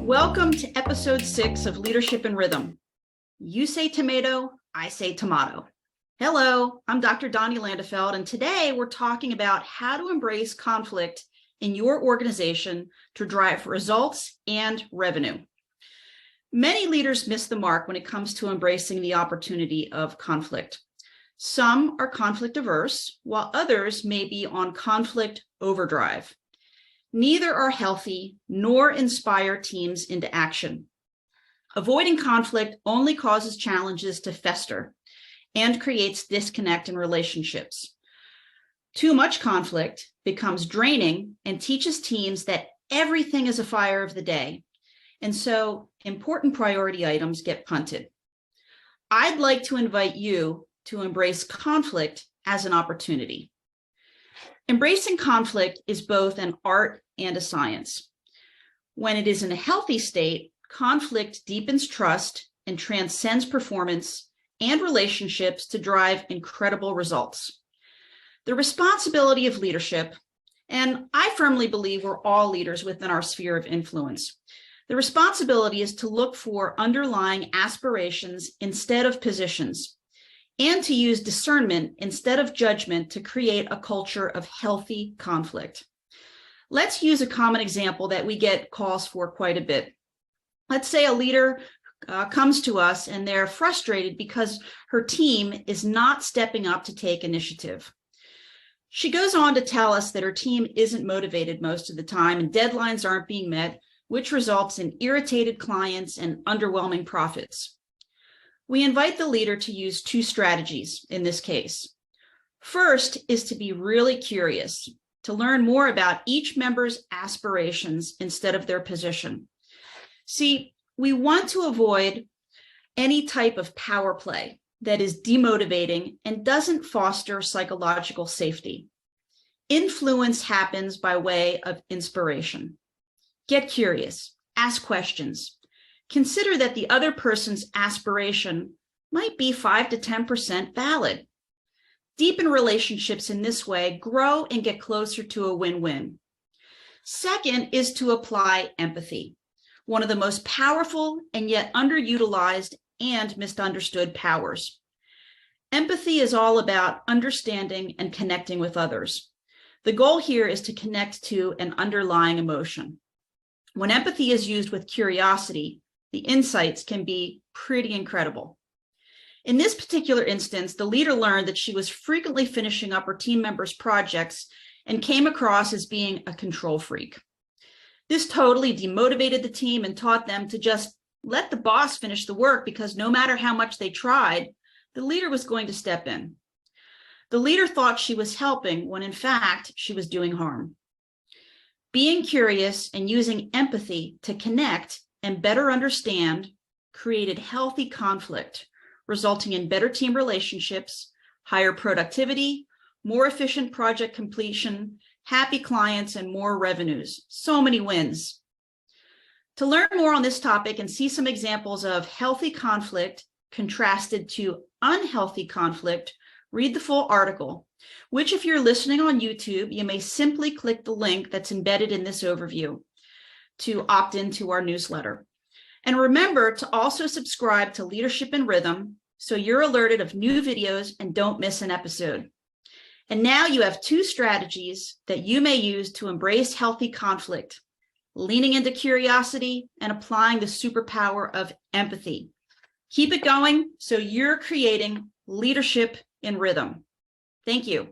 Welcome to episode 6 of Leadership in Rhythm. You say tomato, I say tomato. Hello, I'm Dr. Donnie Landefeld, and today we're talking about how to embrace conflict in your organization to drive results and revenue. Many leaders miss the mark when it comes to embracing the opportunity of conflict. Some are conflict averse, while others may be on conflict overdrive. Neither are healthy nor inspire teams into action. Avoiding conflict only causes challenges to fester and creates disconnect in relationships. Too much conflict becomes draining and teaches teams that everything is a fire of the day. And so important priority items get punted. I'd like to invite you to embrace conflict as an opportunity. Embracing conflict is both an art and a science. When it is in a healthy state, conflict deepens trust and transcends performance and relationships to drive incredible results. The responsibility of leadership, and I firmly believe we're all leaders within our sphere of influence. The responsibility is to look for underlying aspirations instead of positions, and to use discernment instead of judgment to create a culture of healthy conflict. Let's use a common example that we get calls for quite a bit. Let's say a leader comes to us and they're frustrated because her team is not stepping up to take initiative. She goes on to tell us that her team isn't motivated most of the time and deadlines aren't being met, which results in irritated clients and underwhelming profits. We invite the leader to use two strategies in this case. First is to be really curious, to learn more about each member's aspirations instead of their position. See, we want to avoid any type of power play that is demotivating and doesn't foster psychological safety. Influence happens by way of inspiration. Get curious, ask questions. Consider that the other person's aspiration might be 5 to 10% valid. Deepen relationships in this way, grow and get closer to a win-win. Second is to apply empathy, one of the most powerful and yet underutilized and misunderstood powers. Empathy is all about understanding and connecting with others. The goal here is to connect to an underlying emotion. When empathy is used with curiosity, the insights can be pretty incredible. In this particular instance, the leader learned that she was frequently finishing up her team members' projects and came across as being a control freak. This totally demotivated the team and taught them to just let the boss finish the work because no matter how much they tried, the leader was going to step in. The leader thought she was helping when in fact she was doing harm. Being curious and using empathy to connect and better understand created healthy conflict, resulting in better team relationships, higher productivity, more efficient project completion, happy clients, and more revenues. So many wins. To learn more on this topic and see some examples of healthy conflict contrasted to unhealthy conflict, read the full article, which if you're listening on YouTube, you may simply click the link that's embedded in this overview to opt into our newsletter. And remember to also subscribe to Leadership in Rhythm so you're alerted of new videos and don't miss an episode. And now you have two strategies that you may use to embrace healthy conflict, leaning into curiosity and applying the superpower of empathy. Keep it going so you're creating leadership in rhythm. Thank you.